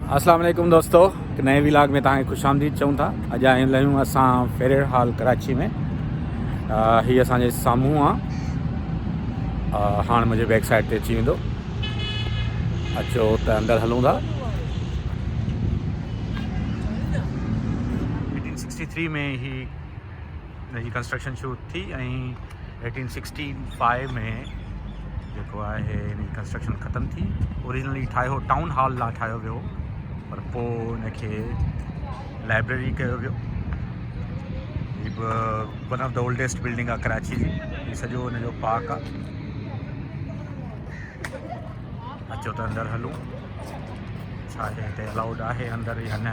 अस्सलाम वालेकुम दोस्तों, हिकु नए विलाग में तव्हांखे ख़ुशि आमदीद चऊं था। अॼु आहियूं आहियूं असां फेरेड हॉल कराची में। हीअ असांजे साम्हूं आहे। हाणे मुंहिंजे बैक साइड ते अची वेंदो। अचो त अंदरि हलूं था। 1863 में ही हिनजी कंस्ट्रक्शन शुरू थी ऐं 1865 में जेको आहे हिनजी कंस्ट्रक्शन ख़तमु थी। ओरिजिनली ठाहियो टाउन हॉल लाइ ठाहियो वियो, पर पोइ हिनखे लाइब्रेरी कयो वियो। हीअ बि one of the oldest building आहे कराची जी। हीअ सॼो हिनजो पार्क आहे। अचो त अंदरि हलूं, छा हिते अलाउड आहे अंदरि या न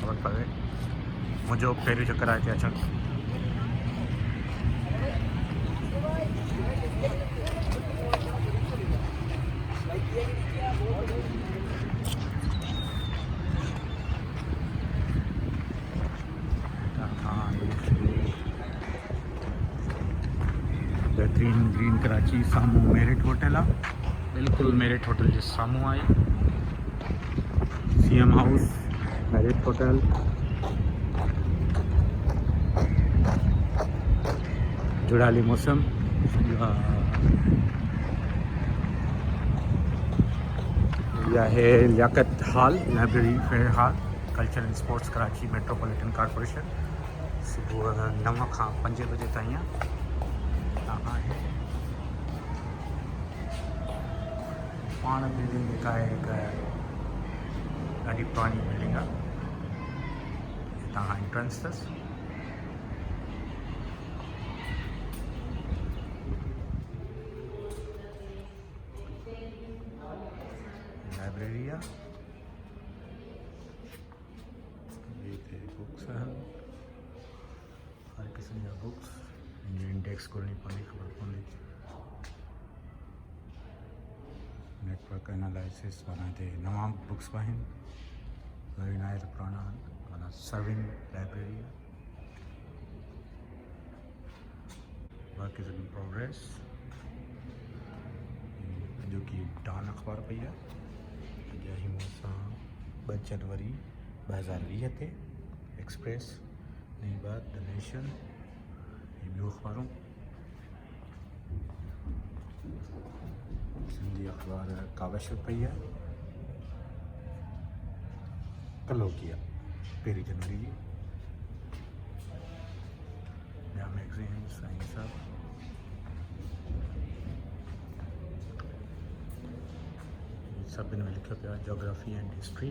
ख़बर पवे। मुंहिंजो पहिरियों चकर आहे हिते अचणु। बेहतरीन ग्रीन कराची, साम्हूं मेरिट होटल आहे, बिल्कुलु मेरिट होटल जे साम्हूं आहे। CM हाउस, मेरिट होटल, जुड़ाली मौसम। यह है Liaquat hall, library fair hall, culture and sports Karachi metropolitan corporation. सुबुह 9 खां 5 बजे ताईं आहे। पाण बिल्डिंग जेका आहे हिकु ॾाढी पुराणी बिल्डिंग आहे। हितां खां एंट्रेंस अथसि। लाइब्रेरी आहे, हिते बुक्स आहिनि, हर क़िस्म जा बुक्स। हिनजी इंडेक्स खोलणी पवंदी, ख़बर पवंदी। नेटवर्क एनालिसिस माना हिते नवां बुक्स बि आहिनि, वरी न आहे त पुराणा आहिनि। माना सर्विंग लाइब्रेरी आहे। Work is in progress. जो कि डॉन अख़बार पई आहे। अॼु आहियूं असां 2 जनवरी 2020 ते। एक्सप्रेस, नई बात, द नेशन, ॿियूं अख़बारूं। सिंधी अख़बार कावश पई आहे, कलोकिया 1 जनवरी जी। ॿिया मैगज़ीन्स ऐं सभु। सभिनि में लिखियो पियो आहे जोग्राफी एंड हिस्ट्री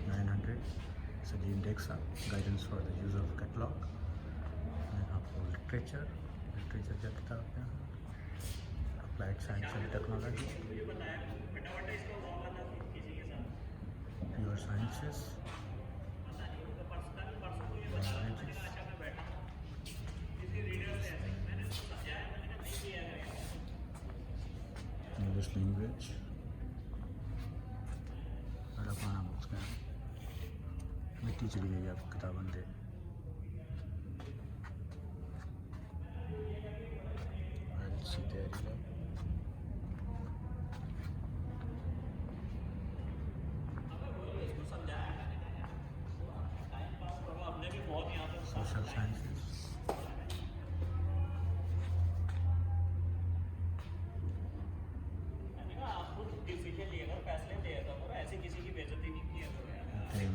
900, सॼी इंडेक्स आहे। Guidance for the use of catalogue. हिन खां पोइ लिटरेचर जा किताब पिया। Applied science and technology, pure sciences, English language, ॾाढा पुराणा बुक्स पिया आहिनि। मिट्टी चढ़ी वई आहे किताबनि ते। सोशल साइंसेस,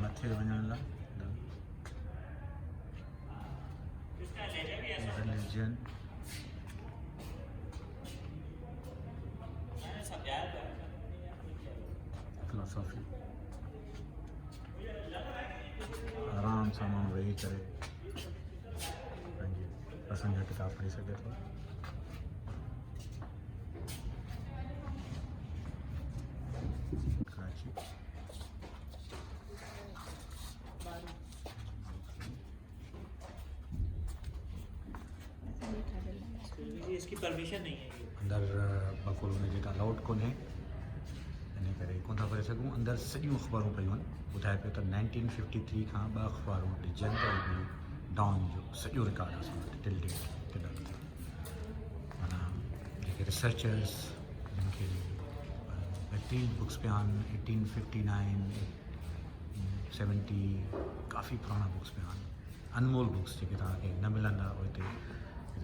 मथे वञण लाइ रिलीजन, फिलोसॉफी। आराम सां माण्हू वेही करे पंहिंजी पसंदि जा किताब पढ़ी सघे थो। कराची इसकी परमिशन नहीं है। अंदरि बकुल हुन जेका अलाउड कोन्हे, इन करे कोन था करे सघूं। अंदरि सॼियूं अख़बारूं पियूं आहिनि। ॿुधाए पियो त 1953 खां 2 अख़बारूं ॾिजनि त डॉन जो सॼो रिकॉर्ड आहे असां वटि टिल डेट। माना जेके रिसर्चर्स जिन खे डिटेल बुक्स पिया आहिनि 1859 70 काफ़ी पुराणा बुक्स पिया आहिनि अनमोल बुक्स जेके तव्हांखे न मिलंदा उहे हिते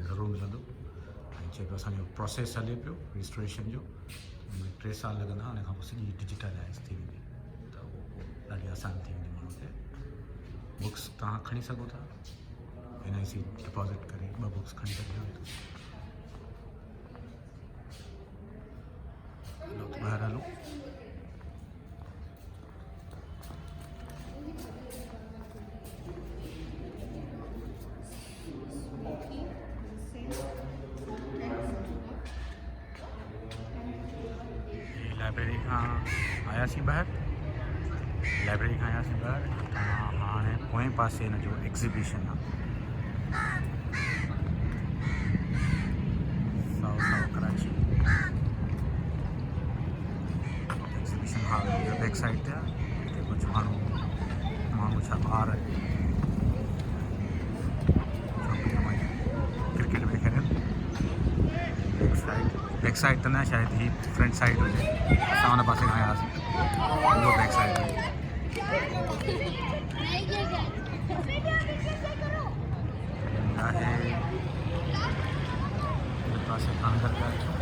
ज़रूरु मिलंदो ऐं जेको असांजो प्रोसेस हले पियो रजिस्ट्रेशन जो 3 साल लॻंदा उन खां पोइ सॼी डिजिटलाइज़ थी वेंदी त उहो ॾाढी आसानु थी वेंदी माण्हू खे बुक्स तव्हां खणी सघो था NIC डिपॉज़िट करे 2 बुक्स खणी सघंदा आहियो हलो त ॿाहिरि हलो लाइब्रेरी खां आयासीं ॿाहिरि हाणे पोएं पासे हिन जो एग्ज़िबिशन आहे south Karachi exhibition hall back side ते आहे हिते कुझु माण्हू छा ॿार क्रिकेट में खेॾनि बैक साइड त न शायदि ही फ्रंट साइड हुजे असां हुन पासे खां आयासीं उहो बैक साइड हुजे आहे हिन पासे खां अंदरि पिया अचूं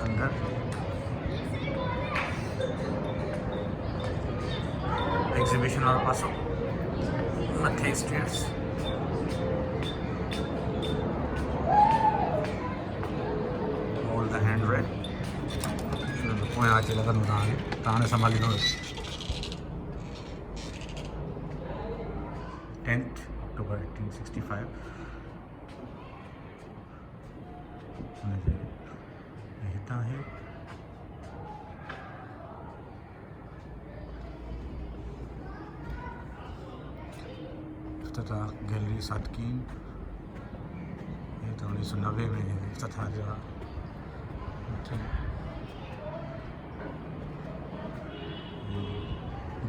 अंदरि एग्ज़िबिशन वारो पासो मथे stairs all the hand red पोयां अची लॻंदो तव्हांखे तव्हां हाणे संभालींदो 10th October 1865 हुनजे हितां आहे इफ्तिताह गैलरी सादकीन ये तो 1990 में इफ्तिताह जो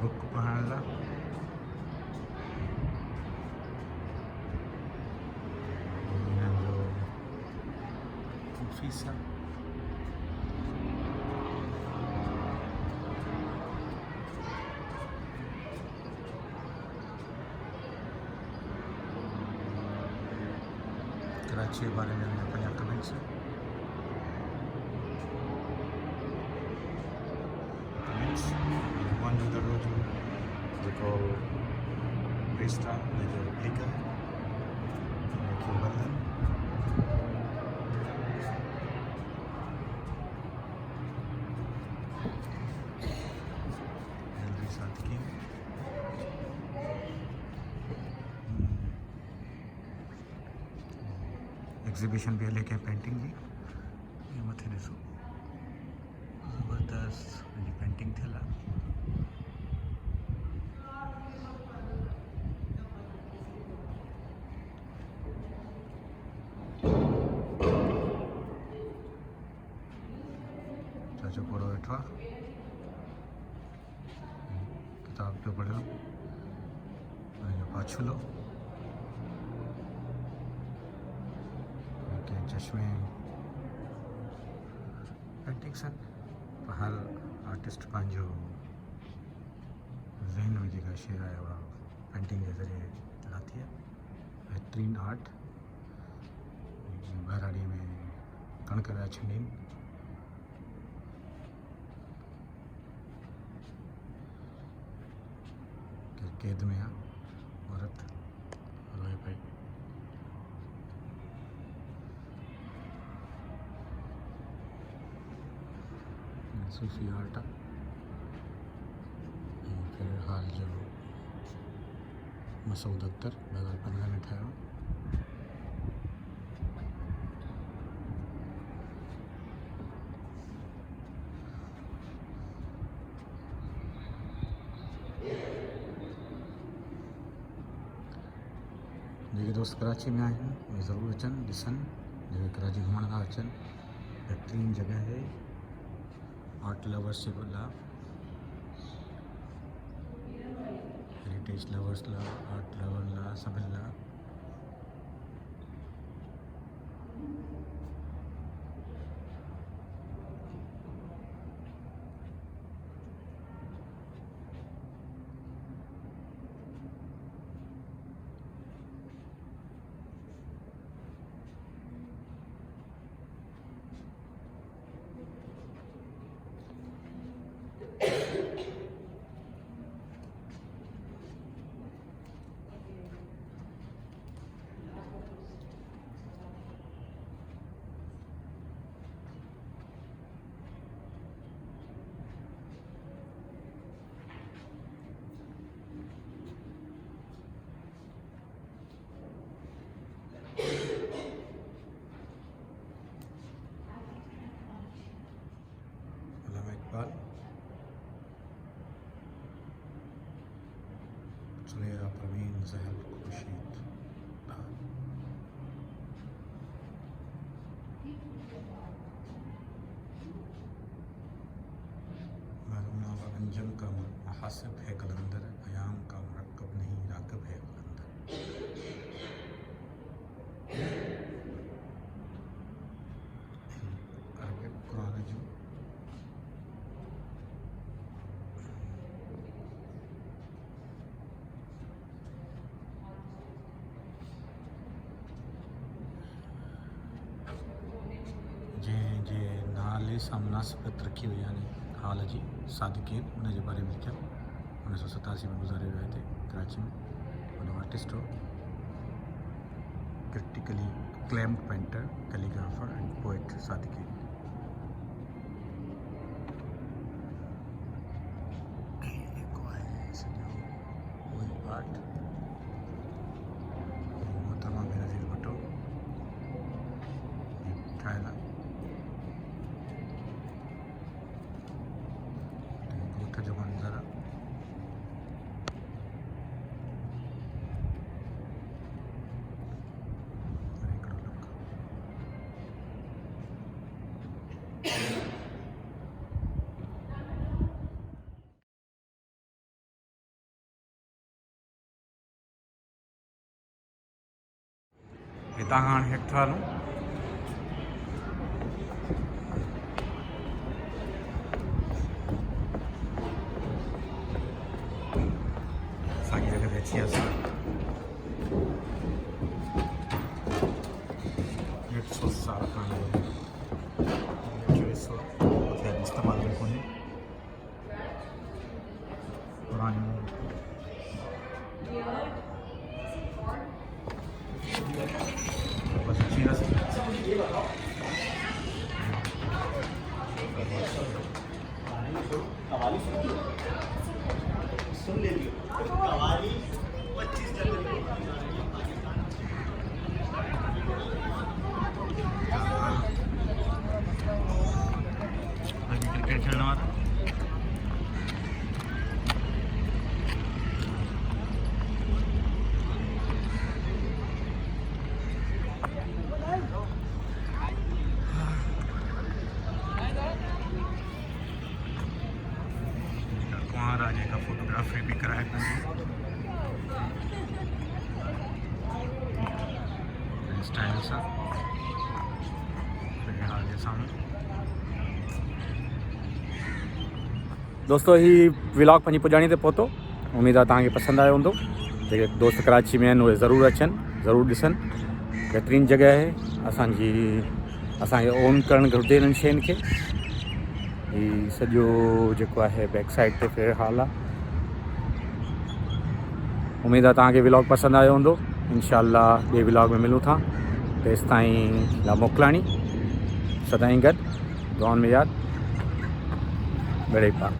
बुक पढ़ण लाइ हिननि जो फीस आहे कराची जे बारे में पंहिंजा comments one of the road जेको बेस्ट आहे हुनजो रिप्लिका बंधन गैलरी सादकीन एग्ज़िबिशन भी हले कंहिं पेंटिंग जी ये मथे ॾिसो ज़बरदस्त हिनजी पेंटिंग थियल आहे चाचो पोड़ो वेठो आहे किताब पियो पढ़ियो हुनजो पाछुलो के चश्मे पेंटिंग्स आहिनि हर आर्टिस्ट पंहिंजो ज़हन में जेका शइ आहे उहा पेंटिंग जे ज़रिए लाथी आहे बहितरीन आर्ट बहिराड़ीअ में कणिक पिया छंडीनि कैद में आहे औरत रोए पई सूफ़ी आर्ट आहे फिर हाल जो मसूद अख्तर 2015 में ठाहियो जेके दोस्त कराची में आहिनि उहे ज़रूरु अचनि ॾिसनि जेके कराची घुमण था अचनि बहितरीन जॻह है आर्ट लवर्स जे लाइ हेरिटेज लवर्स ला, आर्ट लवर ला, सभिनि ला। इकबाल, सुनेरा प्रवीण, जहर खुर्शीद, मरूना व अंजम का मुहासिब है कलंदर, अयाम का मुरक्कब नहीं राकब है कलंदर। अरबिक कुरान जो जे नाले सां मुनासिबत रखी हुई यानी हाल जी सादिकीन उन जे बारे में लिखिया। 1987 में गुज़ारे वियो हिते कराची में। वॾो आर्टिस्ट हो, critically claimed painter, calligrapher and poet Sadequain. जेको आहे सॼो उहो आर्ट मोहतरमा बेनज़ीर भुट्टो ठाहियल आहे। ॻोठ जो मंज़र आहे। हिकिड़ो लुक हितां खां हाणे हेठि था हलूं। साॻी जॻह ते अची वियासीं। 150 साल खां इस्तेमाल में कोन्हे। पुराणियूं बस अची वियासीं। सुन ले लियो कवाली 25 जनवरी को। क्रिकेट खेलने वाला कुंवर राजे का फोटोग्राफी भी कराए स्टाइल सा आगे सामने। दोस्तों ही व्लॉग पंहिंजी पुॼाणी ते पहुतो। उम्मीद आहे तव्हांखे पसंदि आयो हूंदो। जेके दोस्त कराची में आहिनि उहे ज़रूरु अचनि, ज़रूरु ॾिसनि। बहितरीनु जॻह आहे। असांखे ओन करणु घुरिजे इन्हनि शयुनि खे। हीउ सॼो जेको आहे बैक साइड ते फेयर हॉल आहे। उम्मीद आहे तव्हांखे व्लॉग पसंदि आयो हूंदो। इंशाअल्लाह ॿिए व्लॉग में मिलूं था। तेसि ताईं ला मोकिलाणी सदाईं गॾु, दुआउनि में यादि। बेड़े पार।